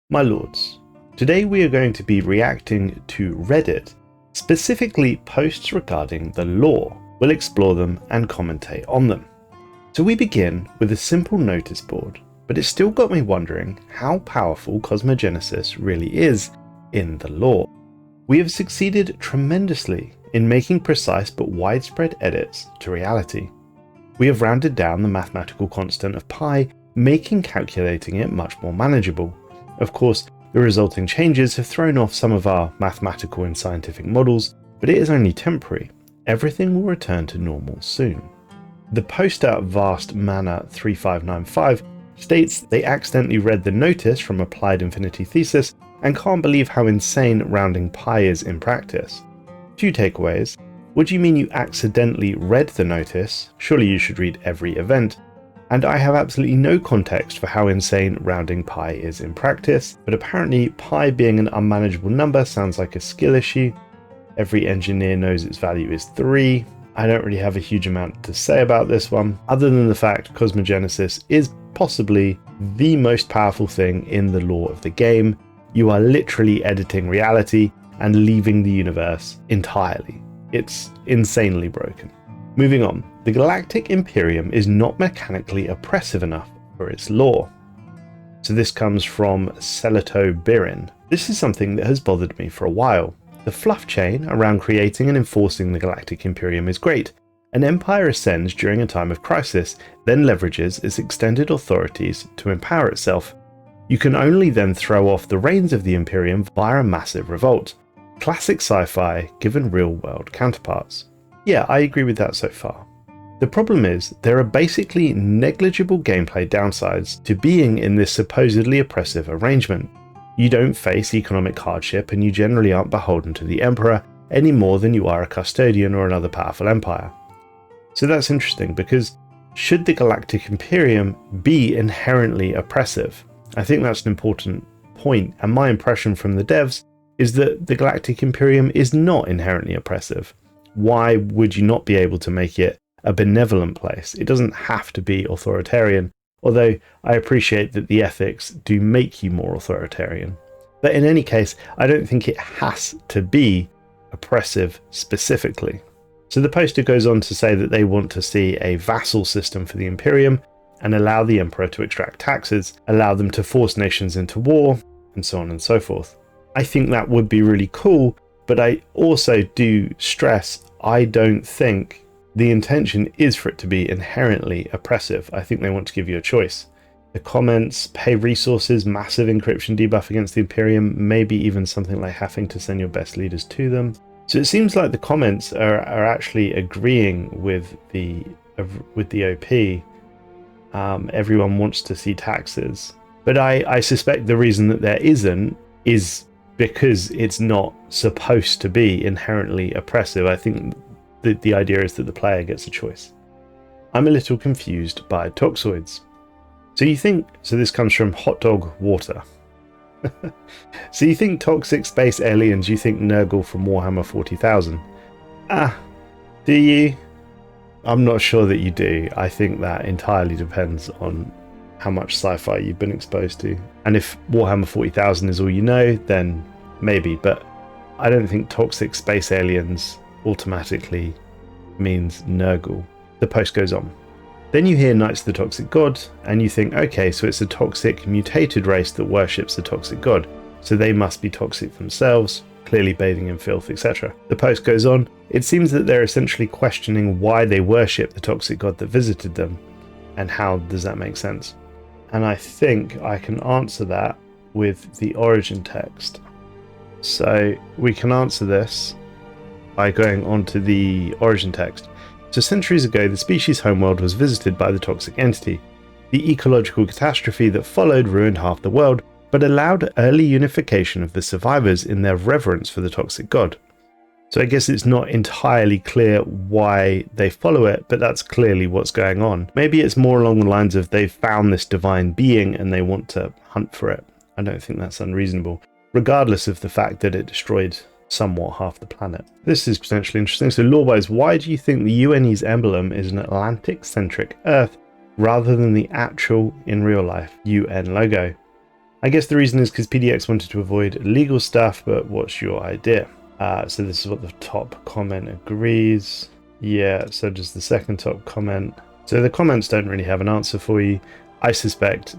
My lords, today we are going to be reacting to Reddit, specifically posts regarding the lore. We'll explore them and commentate on them. So we begin with a simple notice board, but it's still got me wondering how powerful Cosmogenesis really is in the lore. We have succeeded tremendously in making precise but widespread edits to reality. We have rounded down the mathematical constant of pi, making calculating it much more manageable. Of course, the resulting changes have thrown off some of our mathematical and scientific models, but it is only temporary. Everything will return to normal soon. The poster Vast Mana 3595 states they accidentally read the notice from Applied Infinity Thesis and can't believe how insane rounding pi is in practice. Few takeaways. What do you mean you accidentally read the notice? Surely you should read every event. And I have absolutely no context for how insane rounding pi is in practice, but apparently pi being an unmanageable number sounds like a skill issue. Every engineer knows its value is 3. I don't really have a huge amount to say about this one, other than the fact Cosmogenesis is possibly the most powerful thing in the lore of the game. You are literally editing reality and leaving the universe entirely. It's insanely broken. Moving on, the Galactic Imperium is not mechanically oppressive enough for its lore. So this comes from Celato Birin. This is something that has bothered me for a while. The fluff chain around creating and enforcing the Galactic Imperium is great. An empire ascends during a time of crisis, then leverages its extended authorities to empower itself. You can only then throw off the reins of the Imperium via a massive revolt. Classic sci-fi given real-world counterparts. Yeah, I agree with that so far. The problem is, there are basically negligible gameplay downsides to being in this supposedly oppressive arrangement. You don't face economic hardship and you generally aren't beholden to the Emperor any more than you are a custodian or another powerful empire. So that's interesting, because should the Galactic Imperium be inherently oppressive? I think that's an important point, and my impression from the devs is that the Galactic Imperium is not inherently oppressive. Why would you not be able to make it a benevolent place? It doesn't have to be authoritarian, although I appreciate that the ethics do make you more authoritarian. But in any case, I don't think it has to be oppressive specifically. So the poster goes on to say that they want to see a vassal system for the Imperium and allow the Emperor to extract taxes, allow them to force nations into war, and so on and so forth. I think that would be really cool, but I also do stress I don't think the intention is for it to be inherently oppressive. I think they want to give you a choice. The comments, pay resources, massive encryption debuff against the Imperium, maybe even something like having to send your best leaders to them. So it seems like the comments are actually agreeing with the OP. Everyone wants to see taxes. But I suspect the reason that there isn't is because it's not supposed to be inherently oppressive. I think the idea is that the player gets a choice. I'm a little confused by Toxoids. So this comes from Hot Dog Water. So you think toxic space aliens, you think Nurgle from Warhammer 40,000? Do you? I'm not sure that you do. I think that entirely depends on how much sci-fi you've been exposed to. And if Warhammer 40,000 is all you know, then maybe, but I don't think toxic space aliens automatically means Nurgle. The post goes on. Then you hear Knights of the Toxic God, and you think, okay, so it's a toxic mutated race that worships the toxic god, so they must be toxic themselves, clearly bathing in filth, etc. The post goes on. It seems that they're essentially questioning why they worship the toxic god that visited them, and how does that make sense? And I think I can answer that with the origin text. So we can answer this by going on to the origin text. So centuries ago, the species' homeworld was visited by the toxic entity. The ecological catastrophe that followed ruined half the world, but allowed early unification of the survivors in their reverence for the toxic god. So I guess it's not entirely clear why they follow it, but that's clearly what's going on. Maybe it's more along the lines of they've found this divine being and they want to hunt for it. I don't think that's unreasonable, regardless of the fact that it destroyed somewhat half the planet. This is potentially interesting. So lore-wise, why do you think the UNE's emblem is an Atlantic-centric Earth rather than the actual, in real life, UN logo? I guess the reason is because PDX wanted to avoid legal stuff, but what's your idea? So this is what the top comment agrees. Yeah, so does the second top comment. So the comments don't really have an answer for you. I suspect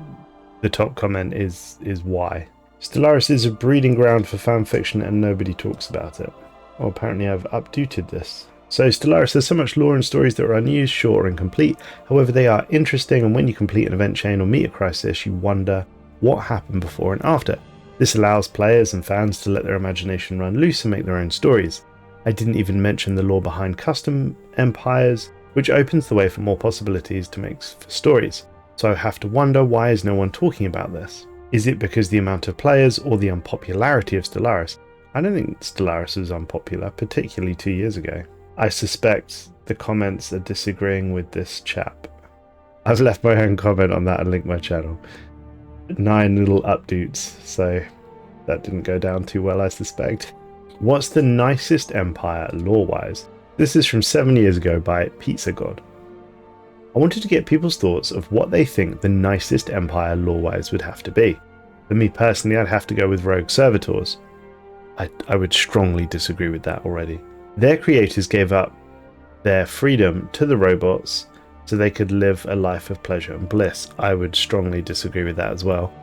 the top comment is why. Stellaris is a breeding ground for fanfiction and nobody talks about it. Oh, apparently I've updated this. So Stellaris has so much lore and stories that are unused, short or incomplete. However, they are interesting, and when you complete an event chain or meet a crisis, you wonder what happened before and after. This allows players and fans to let their imagination run loose and make their own stories. I didn't even mention the lore behind custom empires, which opens the way for more possibilities to make for stories. So I have to wonder, why is no one talking about this? Is it because the amount of players or the unpopularity of Stellaris? I don't think Stellaris was unpopular, particularly 2 years ago. I suspect the comments are disagreeing with this chap. I've left my own comment on that and linked my channel. 9 little updates, so that didn't go down too well, I suspect. What's the nicest empire lore-wise? This is from 7 years ago by Pizza God. I wanted to get people's thoughts of what they think the nicest empire lore-wise would have to be. For me personally, I'd have to go with Rogue Servitors. I would strongly disagree with that already. Their creators gave up their freedom to the robots so they could live a life of pleasure and bliss. I would strongly disagree with that as well.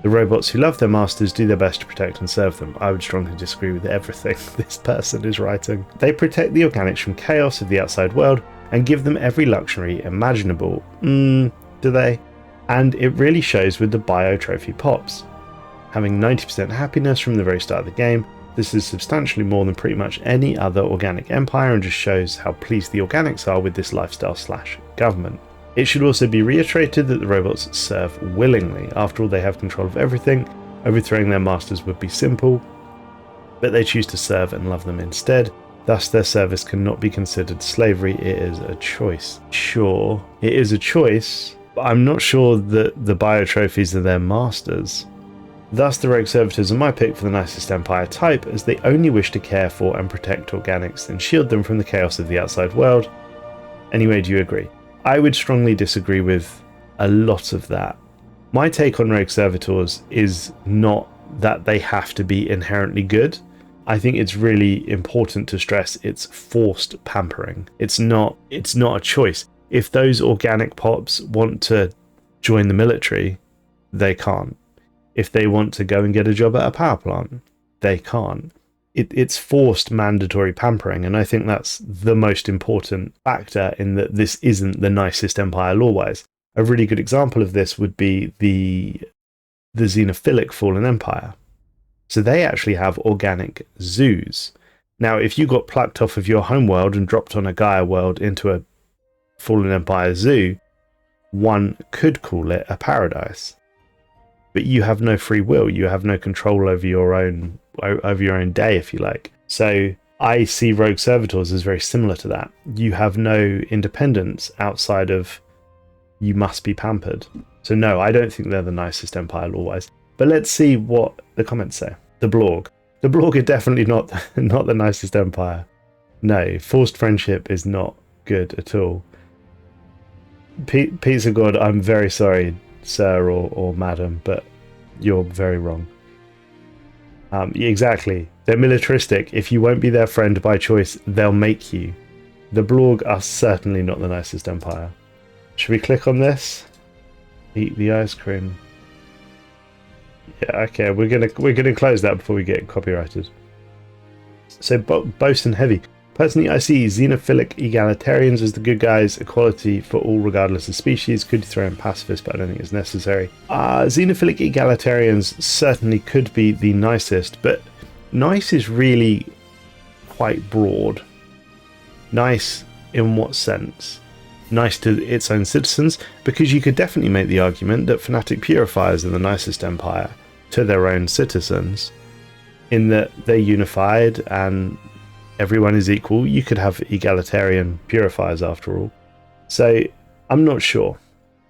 The robots who love their masters do their best to protect and serve them. I would strongly disagree with everything this person is writing. They protect the organics from chaos of the outside world and give them every luxury imaginable. Do they? And it really shows with the bio trophy pops. Having 90% happiness from the very start of the game, this is substantially more than pretty much any other organic empire and just shows how pleased the organics are with this lifestyle / government. It should also be reiterated that the robots serve willingly. After all, they have control of everything. Overthrowing their masters would be simple, but they choose to serve and love them instead. Thus, their service cannot be considered slavery. It is a choice. Sure, it is a choice, but I'm not sure that the bio trophies are their masters. Thus, the Rogue Servitors are my pick for the nicest empire type, as they only wish to care for and protect organics and shield them from the chaos of the outside world. Anyway, do you agree? I would strongly disagree with a lot of that. My take on Rogue Servitors is not that they have to be inherently good. I think it's really important to stress it's forced pampering. It's not a choice. If those organic pops want to join the military, they can't. If they want to go and get a job at a power plant, they can't. It's forced mandatory pampering, and I think that's the most important factor in that this isn't the nicest empire lore-wise. A really good example of this would be the xenophilic Fallen Empire. So they actually have organic zoos. Now, if you got plucked off of your homeworld and dropped on a Gaia world into a Fallen Empire zoo, one could call it a paradise. But you have no free will. You have no control over your own day, if you like. So I see Rogue Servitors as very similar to that. You have no independence outside of you must be pampered. So no, I don't think they're the nicest empire lore-wise. But let's see what the comments say. The Blorg. The Blorg are definitely not the nicest empire. No, forced friendship is not good at all. Pizza God, I'm very sorry, sir or madam, but you're very wrong. Exactly. They're militaristic. If you won't be their friend by choice, they'll make you. The Blorg are certainly not the nicest empire. Should we click on this? Eat the ice cream. Yeah, okay, we're gonna close that before we get copyrighted. So Bosun Heavy. Personally, I see xenophilic egalitarians as the good guys, equality for all regardless of species. Could throw in pacifists, but I don't think it's necessary. Xenophilic egalitarians certainly could be the nicest, but nice is really quite broad. Nice in what sense? Nice to its own citizens, because you could definitely make the argument that fanatic purifiers are the nicest empire to their own citizens, in that they're unified and everyone is equal. You could have egalitarian purifiers after all. So I'm not sure.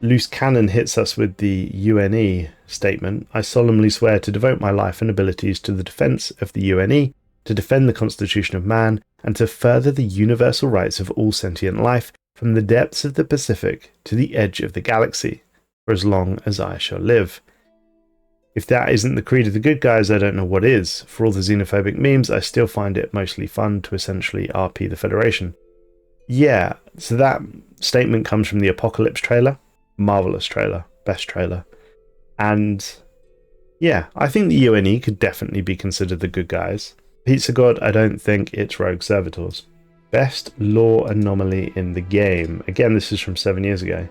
Loose Cannon hits us with the UNE statement. I solemnly swear to devote my life and abilities to the defense of the UNE, to defend the Constitution of Man, and to further the universal rights of all sentient life from the depths of the Pacific to the edge of the galaxy, for as long as I shall live. If that isn't the creed of the good guys, I don't know what is. For all the xenophobic memes, I still find it mostly fun to essentially RP the Federation. Yeah, so that statement comes from the Apocalypse trailer. Marvelous trailer. Best trailer. And yeah, I think the UNE could definitely be considered the good guys. Pizza God, I don't think it's Rogue Servitors. Best lore anomaly in the game. Again, this is from 7 years ago.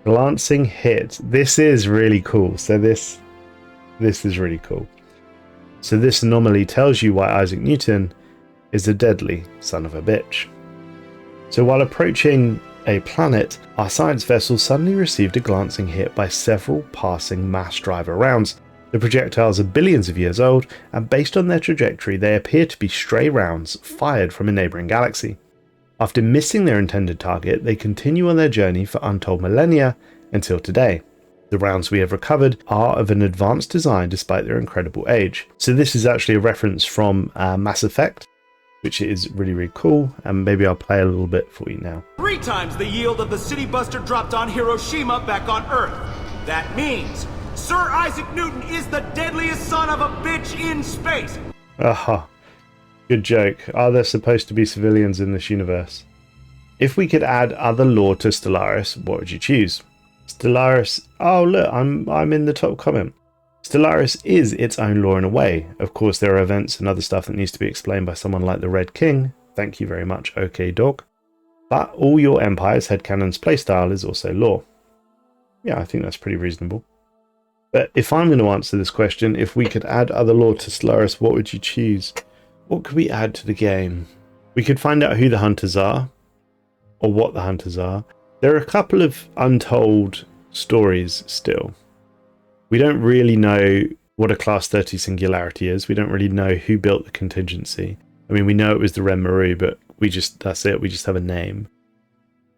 Glancing hit. This is really cool. So this is really cool. So this anomaly tells you why Isaac Newton is a deadly son of a bitch. So while approaching a planet, our science vessel suddenly received a glancing hit by several passing mass driver rounds. The projectiles are billions of years old, and based on their trajectory, they appear to be stray rounds fired from a neighbouring galaxy. After missing their intended target, they continue on their journey for untold millennia until today. The rounds we have recovered are of an advanced design despite their incredible age. So this is actually a reference from Mass Effect, which is really, really cool, and maybe I'll play a little bit for you now. 3 times the yield of the City Buster dropped on Hiroshima back on Earth. That means Sir Isaac Newton is the deadliest son of a bitch in space. Aha. Good joke. Are there supposed to be civilians in this universe? If we could add other lore to Stellaris, what would you choose? Stellaris... Oh, look, I'm in the top comment. Stellaris is its own lore in a way. Of course, there are events and other stuff that needs to be explained by someone like the Red King. Thank you very much, OK Dog. But all your Empire's headcanon's playstyle is also lore. Yeah, I think that's pretty reasonable. But if I'm going to answer this question, if we could add other lore to Stellaris, what would you choose? What could we add to the game? We could find out who the hunters are, or what the hunters are. There are a couple of untold stories still. We don't really know what a Class 30 singularity is. We don't really know who built the contingency. I mean, we know it was the Ren Maru, but that's it. We just have a name.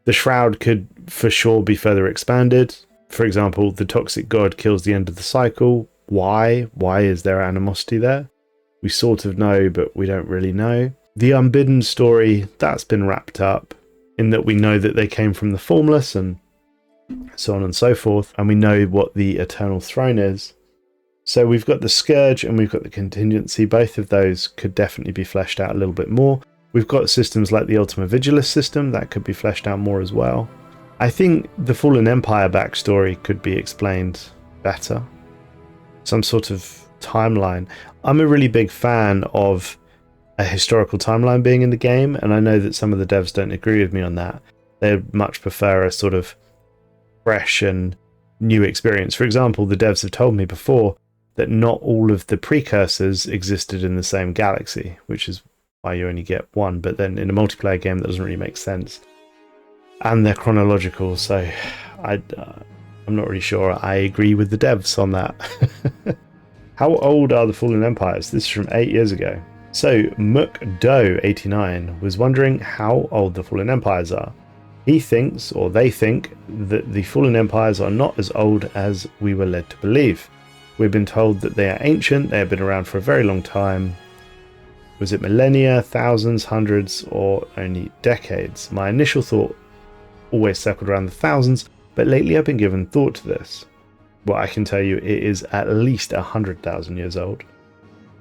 The Shroud could for sure be further expanded. For example, the toxic god kills the end of the cycle. Why? Why is there animosity there? We sort of know, but we don't really know. The Unbidden story, that's been wrapped up in that we know that they came from the Formless and so on and so forth, and we know what the Eternal Throne is. So we've got the Scourge and we've got the Contingency. Both of those could definitely be fleshed out a little bit more. We've got systems like the Ultima Vigilis system that could be fleshed out more as well. I think the Fallen Empire backstory could be explained better. Some sort of timeline. I'm a really big fan of a historical timeline being in the game, and I know that some of the devs don't agree with me on that. They much prefer a sort of fresh and new experience. For example, the devs have told me before that not all of the precursors existed in the same galaxy, which is why you only get one, but then in a multiplayer game that doesn't really make sense. And they're chronological, so I'm not really sure I agree with the devs on that. How old are the Fallen Empires? This is from 8 years ago. So McDo89 was wondering how old the Fallen Empires are. He thinks, or they think, that the Fallen Empires are not as old as we were led to believe. We've been told that they are ancient, they have been around for a very long time. Was it millennia, thousands, hundreds, or only decades? My initial thought always circled around the thousands, but lately I've been given thought to this. Well, I can tell you it is at least 100,000 years old,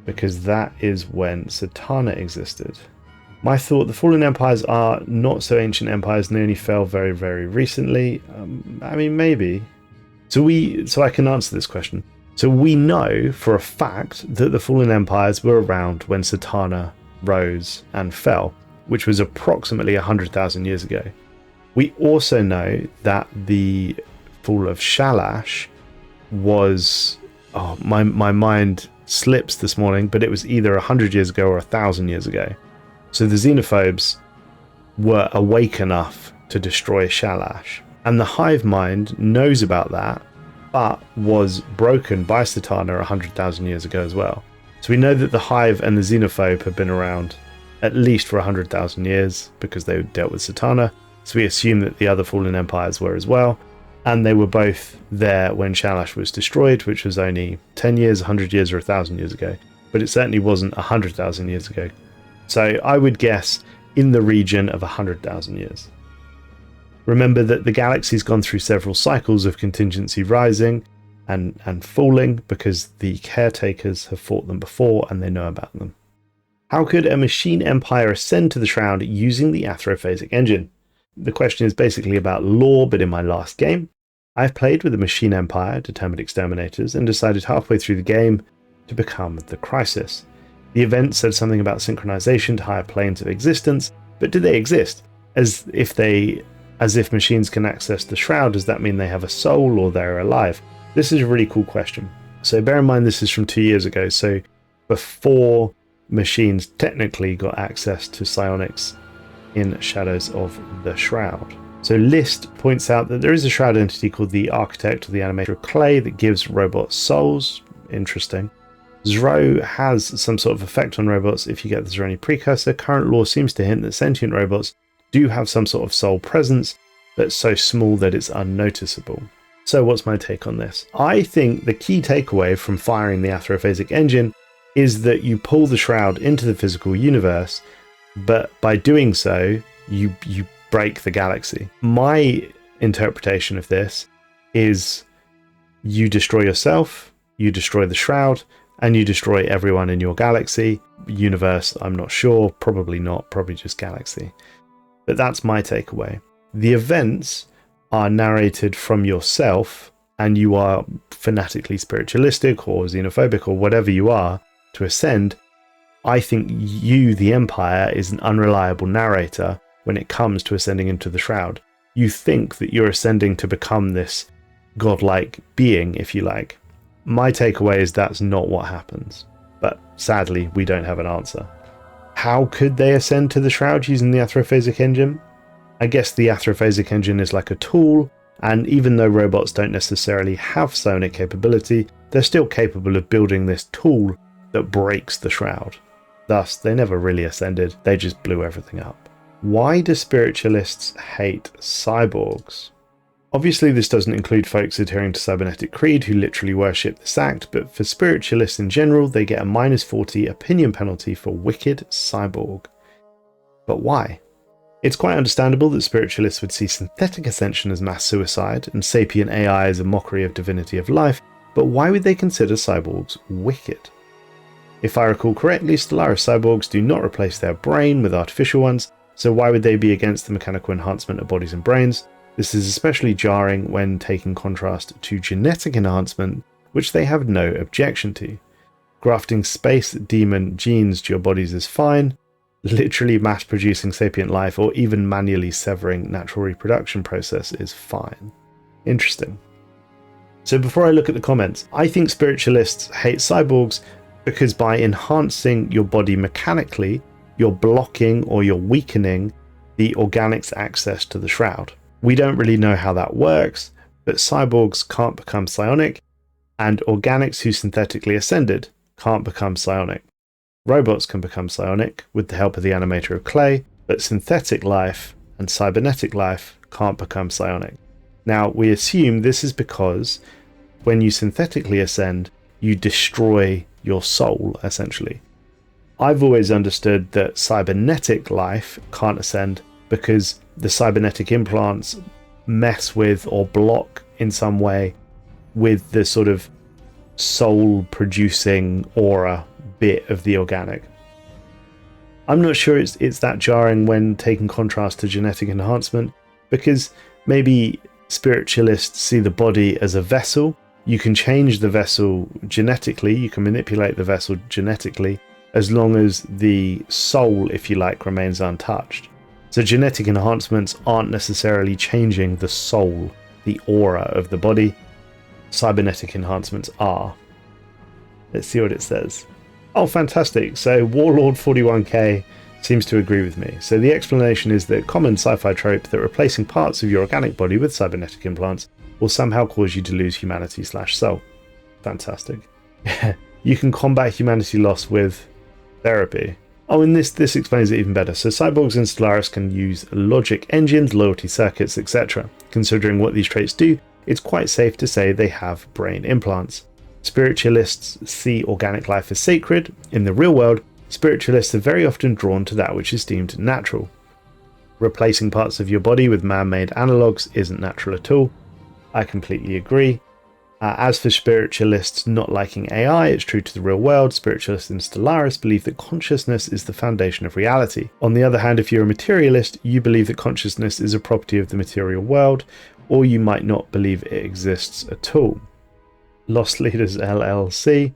because that is when Satana existed. My thought, the Fallen Empires are not so ancient empires and they only fell very, very recently. I mean, maybe. So I can answer this question. So we know for a fact that the Fallen Empires were around when Satana rose and fell, which was approximately 100,000 years ago. We also know that the fall of Shalash was... Oh, my mind slips this morning, but it was either 100 years ago or 1,000 years ago. So the xenophobes were awake enough to destroy Shalash. And the Hive Mind knows about that, but was broken by Satana 100,000 years ago as well. So we know that the Hive and the Xenophobe have been around at least for 100,000 years because they dealt with Satana. So we assume that the other Fallen Empires were as well. And they were both there when Shalash was destroyed, which was only 10 years, 100 years, or 1,000 years ago. But it certainly wasn't 100,000 years ago. So I would guess in the region of 100,000 years. Remember that the galaxy's gone through several cycles of contingency rising. and fooling because the caretakers have fought them before and they know about them. How could a machine empire ascend to the Shroud using the Athrophasic engine? The question is basically about lore, but in my last game, I've played with a machine empire, determined exterminators, and decided halfway through the game to become the Crisis. The event said something about synchronization to higher planes of existence, but do they exist? As if machines can access the Shroud, does that mean they have a soul or they're alive? This is a really cool question. So bear in mind this is from 2 years ago, so before machines technically got access to psionics in Shadows of the Shroud. So List points out that there is a Shroud entity called the Architect or the Animator of Clay that gives robots souls. Interesting. Zro has some sort of effect on robots if you get the Zeroni precursor. Current lore seems to hint that sentient robots do have some sort of soul presence, but so small that it's unnoticeable. So what's my take on this? I think the key takeaway from firing the Athrophasic engine is that you pull the Shroud into the physical universe, but by doing so, you break the galaxy. My interpretation of this is you destroy yourself, you destroy the Shroud, and you destroy everyone in your galaxy. Universe, I'm not sure, probably not, probably just galaxy. But that's my takeaway. The events are narrated from yourself, and you are fanatically spiritualistic or xenophobic or whatever you are to ascend. I think you, the Empire, is an unreliable narrator when it comes to ascending into the Shroud. You think that you're ascending to become this godlike being, if you like. My takeaway is that's not what happens. But sadly, we don't have an answer. How could they ascend to the Shroud using the Athrophasic engine? I guess the Athrophasic engine is like a tool, and even though robots don't necessarily have psionic capability, they're still capable of building this tool that breaks the Shroud. Thus, they never really ascended, they just blew everything up. Why do spiritualists hate cyborgs? Obviously, this doesn't include folks adhering to cybernetic creed who literally worship this act, but for spiritualists in general, they get a -40 opinion penalty for wicked cyborg. But why? It's quite understandable that spiritualists would see synthetic ascension as mass suicide and sapient AI as a mockery of divinity of life, but why would they consider cyborgs wicked? If I recall correctly, Stellaris cyborgs do not replace their brain with artificial ones, so why would they be against the mechanical enhancement of bodies and brains? This is especially jarring when taking contrast to genetic enhancement, which they have no objection to. Grafting space demon genes to your bodies is fine. Literally mass producing sapient life or even manually severing natural reproduction process is fine. Interesting. So before I look at the comments, I think spiritualists hate cyborgs because by enhancing your body mechanically, you're blocking or you're weakening the organics' access to the Shroud. We don't really know how that works, but cyborgs can't become psionic, and organics who synthetically ascended can't become psionic. Robots can become psionic with the help of the Animator of Clay, but synthetic life and cybernetic life can't become psionic. Now, we assume this is because when you synthetically ascend, you destroy your soul, essentially. I've always understood that cybernetic life can't ascend because the cybernetic implants mess with or block in some way with the sort of soul-producing aura bit of the organic. I'm not sure it's that jarring when taking contrast to genetic enhancement, because maybe spiritualists see the body as a vessel. You can change the vessel genetically, you can manipulate the vessel genetically, as long as the soul, if you like, remains untouched. So genetic enhancements aren't necessarily changing the soul, the aura of the body. Cybernetic enhancements are. Let's see what it says. Oh, fantastic. So Warlord 41k seems to agree with me. So the explanation is the common sci-fi trope that replacing parts of your organic body with cybernetic implants will somehow cause you to lose humanity/soul. Fantastic. You can combat humanity loss with therapy. Oh, and this explains it even better. So cyborgs in Stellaris can use logic engines, loyalty circuits, etc. Considering what these traits do, it's quite safe to say they have brain implants. Spiritualists see organic life as sacred. In the real world, spiritualists are very often drawn to that which is deemed natural. Replacing parts of your body with man-made analogues isn't natural at all. I completely agree. As for spiritualists not liking AI, it's true to the real world. Spiritualists in Stellaris believe that consciousness is the foundation of reality. On the other hand, if you're a materialist, you believe that consciousness is a property of the material world, or you might not believe it exists at all. Lost Leaders LLC.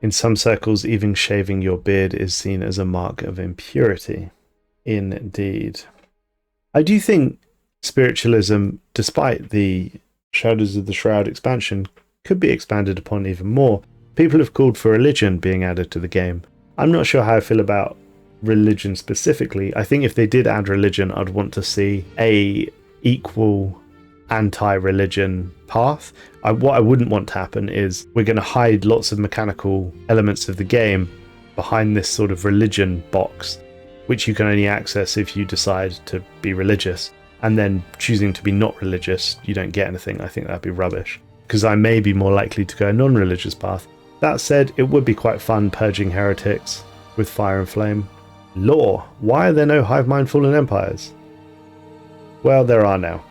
In some circles, even shaving your beard is seen as a mark of impurity. Indeed. I do think spiritualism, despite the Shadows of the Shroud expansion, could be expanded upon even more. People have called for religion being added to the game. I'm not sure how I feel about religion specifically. I think if they did add religion, I'd want to see a equal anti-religion path. What I wouldn't want to happen is we're going to hide lots of mechanical elements of the game behind this sort of religion box, which you can only access if you decide to be religious. And then choosing to be not religious, you don't get anything. I think that'd be rubbish, because I may be more likely to go a non-religious path. That said, it would be quite fun purging heretics with fire and flame. Lore. Why are there no Hive Mind Fallen Empires? Well, there are now.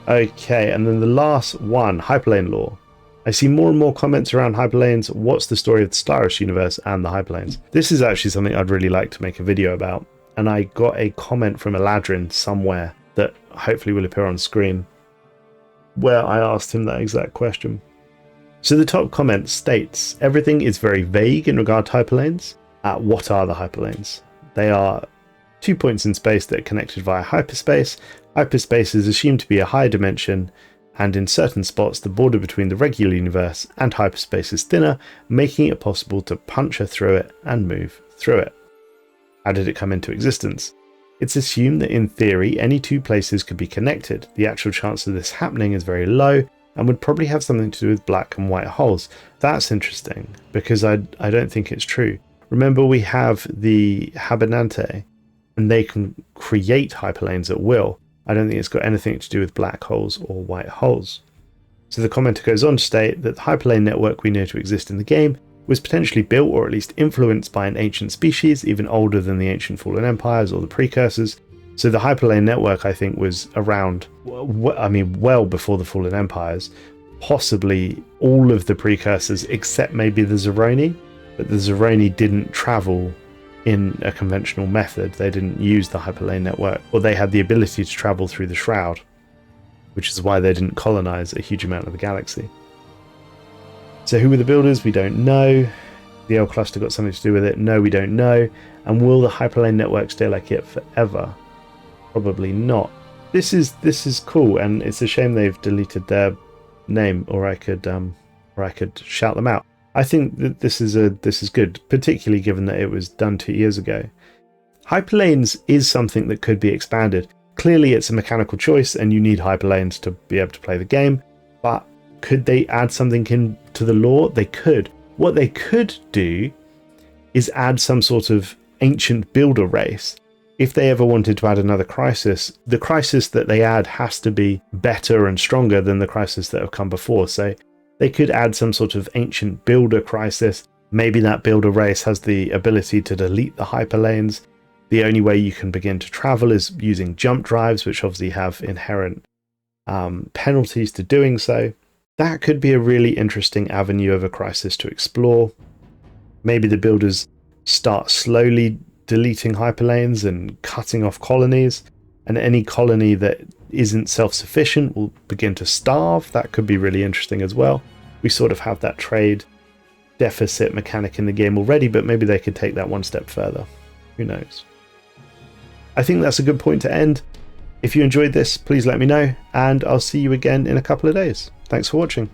Okay, and then the last one, Hyperlane Lore. I see more and more comments around Hyperlanes. What's the story of the Stellaris universe and the Hyperlanes? This is actually something I'd really like to make a video about. And I got a comment from Eladrin somewhere that hopefully will appear on screen, where I asked him that exact question. So the top comment states, everything is very vague in regard to hyperlanes. What are the hyperlanes? They are 2 points in space that are connected via hyperspace. Hyperspace is assumed to be a higher dimension, and in certain spots the border between the regular universe and hyperspace is thinner, making it possible to puncture through it and move through it. How did it come into existence? It's assumed that in theory any two places could be connected. The actual chance of this happening is very low and would probably have something to do with black and white holes. That's interesting, because I don't think it's true. Remember, we have the Habernante and they can create hyperlanes at will. I don't think it's got anything to do with black holes or white holes. So the commenter goes on to state that the hyperlane network we know to exist in the game was potentially built or at least influenced by an ancient species even older than the ancient fallen empires or the precursors. So the Hyperlane network, I think, was around, well before the fallen empires, possibly all of the precursors except maybe the Zeroni, but the Zeroni didn't travel in a conventional method. They didn't use the Hyperlane network, or they had the ability to travel through the Shroud, which is why they didn't colonize a huge amount of the galaxy. So who were the builders? We don't know. The L cluster got something to do with it? No, we don't know. And will the Hyperlane network stay like it forever? Probably not. This is cool, and it's a shame they've deleted their name, or I could shout them out. I think that this is good, particularly given that it was done 2 years ago. Hyperlanes is something that could be expanded. Clearly it's a mechanical choice and you need hyperlanes to be able to play the game, but could they add something into the lore? They could. What they could do is add some sort of ancient builder race. If they ever wanted to add another crisis, the crisis that they add has to be better and stronger than the crisis that have come before. So they could add some sort of ancient builder crisis. Maybe that builder race has the ability to delete the hyperlanes. The only way you can begin to travel is using jump drives, which obviously have inherent penalties to doing so. That could be a really interesting avenue of a crisis to explore. Maybe the builders start slowly deleting hyperlanes and cutting off colonies, and any colony that isn't self-sufficient will begin to starve. That could be really interesting as well. We sort of have that trade deficit mechanic in the game already, but maybe they could take that one step further. Who knows? I think that's a good point to end. If you enjoyed this, please let me know, and I'll see you again in a couple of days. Thanks for watching.